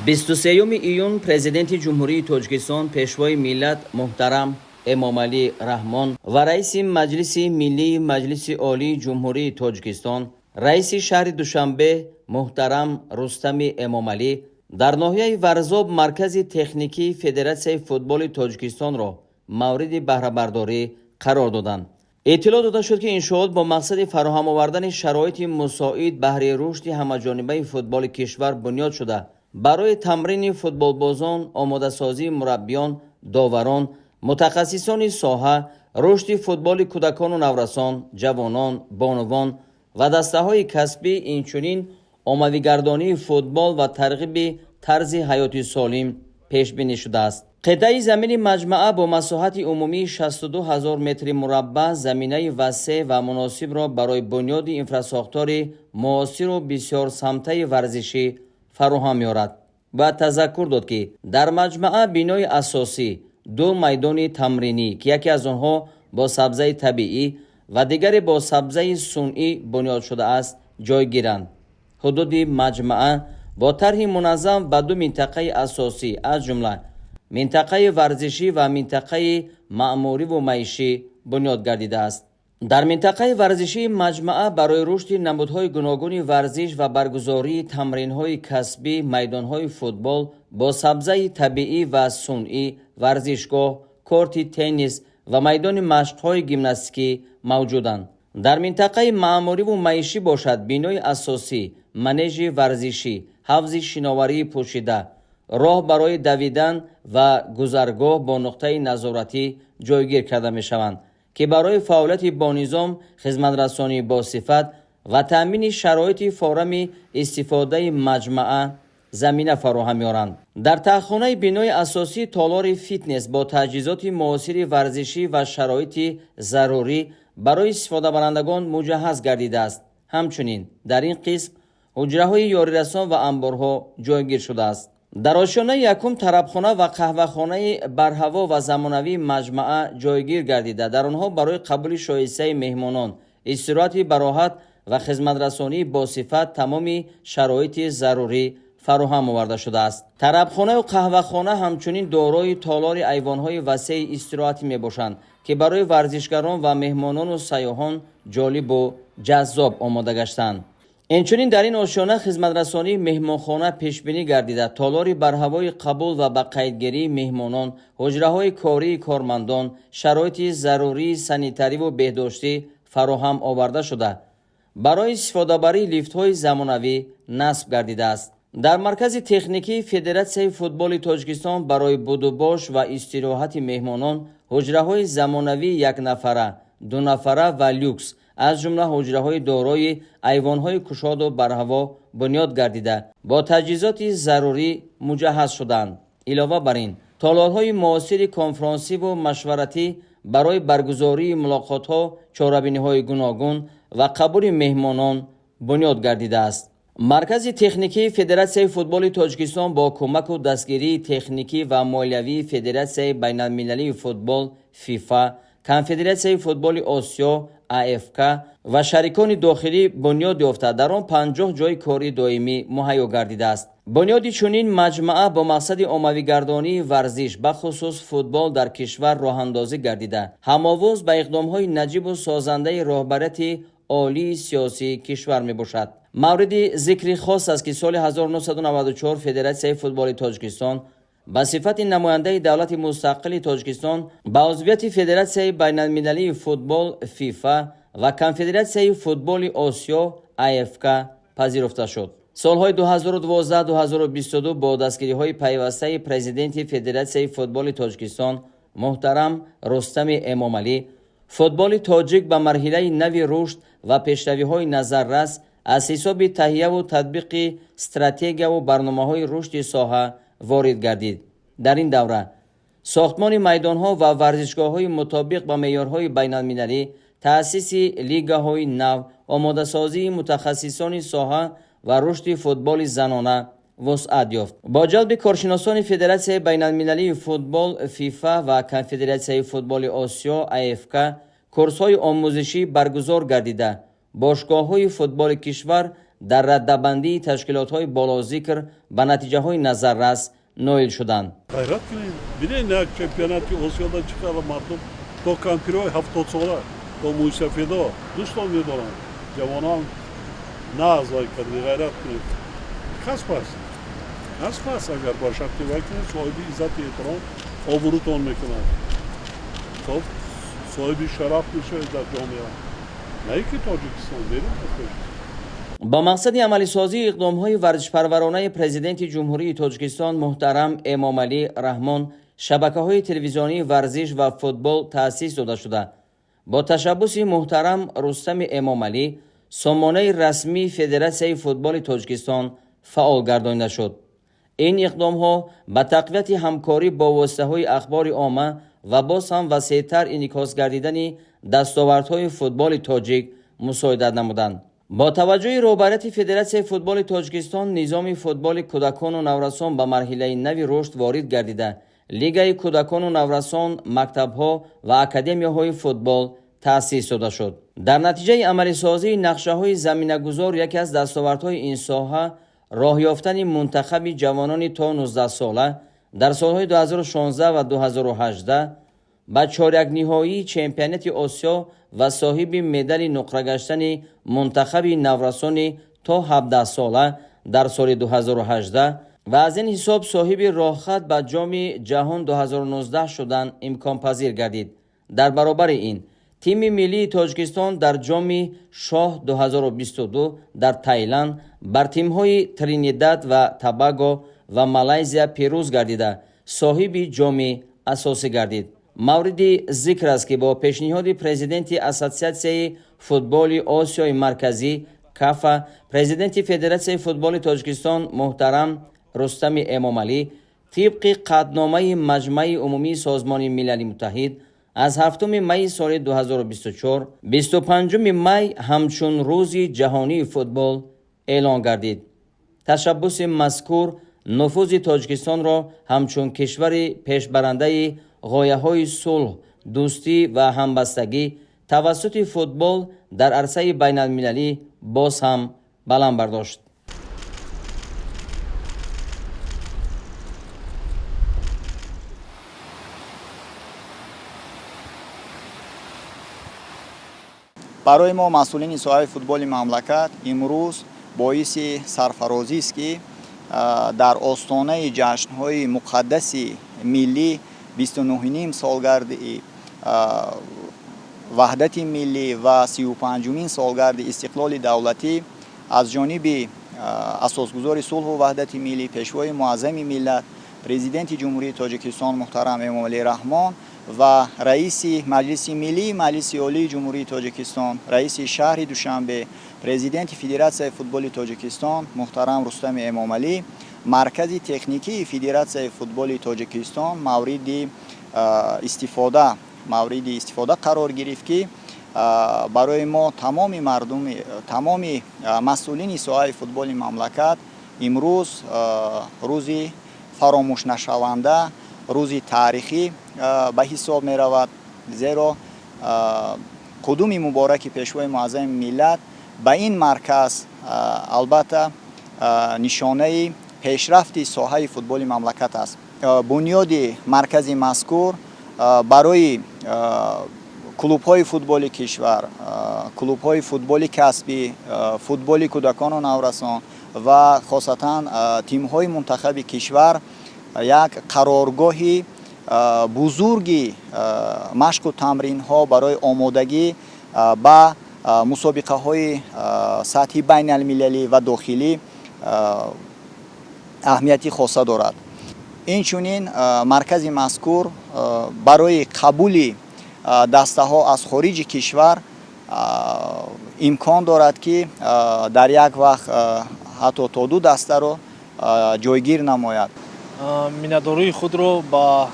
23 ایون پرزیدنت جمهوری تاجیکستان پیشوای ملت محترم امامعلی رحمان و رئیس مجلس ملی مجلس عالی جمهوری تاجیکستان رئیس شهر دوشنبه محترم رستم امامعلی در ناحیه ورزاب مرکز تکنیکی فدراسیون فوتبال تاجیکستان را مورد بهره برداری قرار دادند. اطلاع داده شد که انشاءات با مقصد فراهم آوردن شرایط مساعد بهره رشد همه‌جانبه فوتبال کشور بنیاد شده برای تمرین فوتبال بازان، آماده سازی مربیان، داوران، متخصصان ساحه، رشد فوتبال کودکان و نورسان، جوانان، بانوان و دسته های کسبی، اینچنین آماده‌گردانی فوتبال و ترغیب طرز حیات سالم پیش بینی شده است. قطعه زمین مجمعه با مساحت عمومی 62,000 متر مربع زمینه وسیع و مناسب را برای بنیاد انفراساختار معاصر و بسیار سمته ورزشی فراهم می‌آورد و تذکر داد که در مجمعه بینای اساسی دو میدان تمرینی که یکی از آنها با سبزه طبیعی و دیگری با سبزه صنعی بنیاد شده است جای گیرند. حدود مجمعه با طرح منظم به دو منطقه اساسی از جمله منطقه ورزشی و منطقه معماری و معیشی بنیاد گردیده است. در منطقه ورزشی مجمعه برای رشد نمودهای گوناگون ورزش و برگزاری تمرین‌های کسبی، میدان‌های فوتبال با سبزه طبیعی و صنعی، ورزشگاه، کورت تنیس و میدان مشق‌های گیمناستیکی موجودند. در منطقه معماری و معیشی باشد بینای اساسی، منیژ ورزشی، حوض شناوری پوشیده، راه برای دویدن و گذرگاه با نقطه نظارتی جایگیر کرده می‌شوند که برای فعالیت با نظام، خدمت‌رسانی با صفت و تأمین شرایط فراهم استفاده مجموعه زمینه فراهم می‌آورند. در تخانه بینای اساسی تالار فیتنس با تجهیزات معاصر ورزشی و شرایط ضروری برای استفاده برندگان مجهز گردیده است. همچنین در این قسم حجره‌های یاریرسان و انبارها جایگیر شده است. در آشیانه یکم طربخانه و قهوه‌خانه برهوا و زمانوی مجمعه جایگیر گردیده در آنها برای قبول شایسته مهمانان، استراحت براحت و خدمت‌رسانی با صفت تمام شرایط ضروری فراهم آورده شده است. طربخانه و قهوه‌خانه همچنین دارای تالار ایوان‌های وسیع استراحتی میباشند که برای ورزشگران و مهمانان و سیاحان جالب و جذاب آماده گشتند. اینچنین در این آشیانه خدمت‌رسانی مهمانخانه پیش بینی گردیده تالار برهوای قبول و به قیدگیری مهمانان، حجره‌های کاری کارمندان، شرایط ضروری سانیتری و بهداشتی فراهم آورده شده برای استفاده بری لیفت‌های زمانوی نصب گردیده است. در مرکز تکنیکی فدراسیون فوتبال تاجیکستان برای بود و باش و استراحت مهمانان حجره‌های زمانوی یک نفره، دو نفره و لوکس از جمله حجره‌های دارای ایوان‌های گشاد و برهوا بنیاد گردیده با تجهیزات ضروری مجهز شدند. علاوه بر این تالارهای معاصر کنفرانسی و مشورتی برای برگزاری ملاقات‌ها، چهاربینی‌های گوناگون و قبول مهمانان بنیاد گردیده است. مرکز تکنیکی فدراسیون فوتبال تاجیکستان با کمک و دستگیری تکنیکی و مالیوی فدراسیون بین‌المللی فوتبال فیفا، کنفدراسیون فوتبال آسیا AFK و شریکان داخلی بنیاد یافته در آن 50 جای کاری دائمی مهیا گردیده است. بنیاد چنین مجمعه با مقصد آماده‌گردانی ورزش به خصوص فوتبال در کشور راه اندازی گردیده هم‌آواز به اقدام‌های نجیب و سازنده راهبریت عالی سیاسی کشور میباشد. مورد ذکر خاص است که سال 1994 فدراسیون فوتبال تاجیکستان به صفت نماینده دولت مستقل تاجیکستان به عضویت فدراسیون بین‌المللی فوتبال فیفا و کنفدراسیون فوتبال آسیا AFK پذیرفته شد. سالهای 2012-2022 با دستگیری‌های پیوسته پرزیدنت فدراسیون فوتبال تاجیکستان محترم رستم امامعلی، فوتبال تاجیک به مرحله نوی رشد و پیشروی‌های نظررس از حساب تهیه و تطبیق استراتژی و برنامه‌های رشد ساحه وارد گردید. در این دوره ساختمان میدان‌ها و ورزشگاه‌های مطابق با معیارهای بین‌المللی، تأسیس لیگ‌های نو، آماده‌سازی متخصصان ساحه و رشد فوتبال زنانه وسعت یافت. با جلب کارشناسان فدراسیون بین‌المللی فوتبال فیفا و کنفدراسیون فوتبال آسیا AFK کورس‌های آموزشی برگزار گردیده باشگاه‌های فوتبال کشور در رده‌بندی تشکیلات‌های بالازیکر به نتیجه‌های نظررس نایل شدند. Hayrat günü. Bir de ne şampiyonatı Osya'da çıkaramadım. To kampiro hafta sonra. To Musafido. Düz olmuyor dolan. Cavanan naz var kadar gayret günü. Kas pas agar başakti vakti sahibi izzat ehtiram avurut olmak lazım. Top sahibi şaraf bir şey der camia. Ne ki Tacikistan verir mi? با مقصد عملی سازی اقدام‌های ورزشپرورانه پرزیدنت جمهوری تاجیکستان محترم امامعلی رحمان شبکه‌های تلویزیونی ورزش و فوتبال تأسیس داده شده. با تشبث محترم رستم امامعلی سامانه رسمی فدراسیون فوتبال تاجیکستان فعال گردانیده شد. این اقدام‌ها به تقویت همکاری با واسطه‌های اخبار عامه و باز هم وسیع‌تر انعکاس گردیدن دستاوردهای فوتبال تاجیک مساعدت نمودند. با توجه رهبریت فدراسیون فوتبال تاجیکستان نظام فوتبال کودکان و نورسان به مرحله نوی رشد وارد گردیده لیگ کودکان و نورسان مکتب‌ها و اکادمیاهای فوتبال تأسیس داده شد. در نتیجه عملی سازی نقشه‌های زمینه‌گذار یکی از دستاوردهای این ساحه راه یافتن منتخب جوانان تا 19 ساله در سالهای 2016 و 2018 به چهارک نهایی چمپیونات آسیا و صاحب مدال نقره گشتن منتخب نورسان تا 17 ساله در سال 2018 و از این حساب صاحب راهخط به جام جهان 2019 شدن امکان پذیر گردید. در برابر این تیم ملی تاجیکستان در جام شاه 2022 در تایلند بر تیم‌های ترینیداد و توباگو و مالایزیا پیروز گردیده صاحب جام اساسی گردید. مورد ذکر است که با پیشنهاد پرزیدنت اسوسیاسیون فوتبال آسیای مرکزی کافا پرزیدنت فدراسیون فوتبال تاجیکستان محترم رستم امامعلی طبق قطعنامه مجمع عمومی سازمان ملل متحد از 7 می سال 2024 25 می همچون روز جهانی فوتبال اعلان گردید. تشبث مذکور نفوذ تاجیکستان را همچون کشور پیشبرنده غایه‌های صلح، دوستی و همبستگی توسط فوتبال در عرصه بین المللی باز هم بلند برداشت. برای ما مسئولین ساحه فوتبال مملکت امروز باعث سرفرازی است که در آستانه جشن‌های مقدس ملی 29مین سالگرد وحدت ملی و 35مین سالگرد استقلال دولتی از جانب اساسگزار صلح و وحدت ملی پیشوای معظم ملت پرزیدنت جمهوری تاجیکستان محترم امامعلی رحمان و رئیس مجلس ملی مجلس عالی جمهوری تاجیکستان رئیس شهر دوشنبه پرزیدنت فدراسیون فوتبال تاجیکستان محترم رستم امامعلی مرکز تکنیکی فدراسیون فوتبال تاجیکستان مورد استفاده قرار گرفت که برای ما تمام مردم تمام مسئولین ساحه فوتبال مملکت امروز روزی فراموش نشونده روز تاریخی به حساب می رود زیرا قدوم مبارک پیشوای معظم ملت به این مرکز البته نشانه پیشرفت ساحه فوتبال مملکت است. بنیاد مرکز مذکور برای کلوب‌های فوتبال کشور، کلوب‌های فوتبال کسبی، فوتبال کودکان و نورسان و خاصتا تیم‌های منتخب کشور یک قرارگاهی بزرگی مشق و تمرین‌ها برای آمادگی به مسابقه‌های سطحی بین المللی و داخلی اهمیتی خاصه دارد. اینچنین مرکز مذکور برای قبول دسته ها از خارج کشور امکان دارد که در یک وقت حتی تا 2 دسته را جایگیر نماید. منتداری خود را با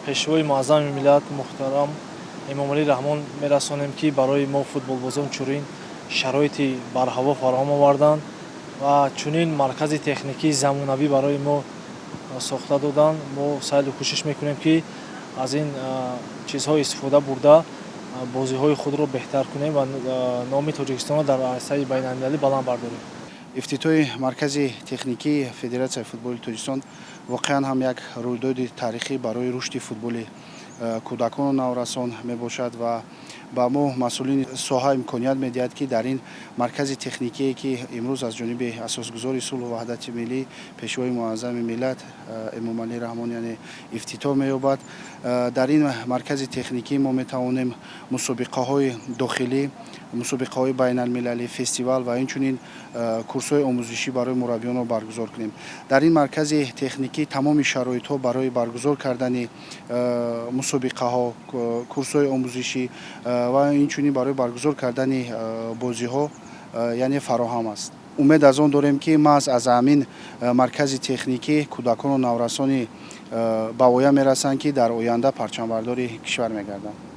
پیشوای معظم ملت محترم امامعلی رحمان میرسانیم که برای ما فوتبال بازان چنین شرایطی بر هوا فراهم آوردند و چنین مرکز تکنیکی زمانوی برای ما ساخته دادن. ما سعی و کوشش میکنیم که از این چیزها استفاده برده بازی‌های خود را بهتر کنیم و نام تاجیکستان را در عرصه بین المللی بلند برداریم. ифтитоҳи маркази техникии федератсияи футболи тоҷикистон воқеан ҳам як рӯйдоди таърихӣ барои рушди футболи кӯдакону наврасон мебошад ва ба мо масъулини соҳа имконият медиҳад ки дар ин маркази техникие ки имрӯз аз ҷониби асосгузори сулҳу ваҳдати миллӣ пешвои муаззами миллат эмомалӣ раҳмон яъне ифтитоҳ меёбад. дар ин маркази техникӣ мо метавонем мусобиқаҳои дохилӣ, мусобиқаҳои байналмилалӣ, фестивал ва инчунин курсҳои омӯзишӣ барои мураббиёнро баргузор кунем. дар ин маркази техникӣ тамоми шароитҳо барои баргузор кардани мусобиқаҳо, курсҳои омӯзишӣ ва инчунин барои баргузор кардани бозиҳо яъне фароҳам аст. умед аз он дорем ки маҳз аз ҳамин маркази техникӣ кӯдакону наврасони ба воя мерасанд ки дар оянда парчамбардори кишвар мегарданд.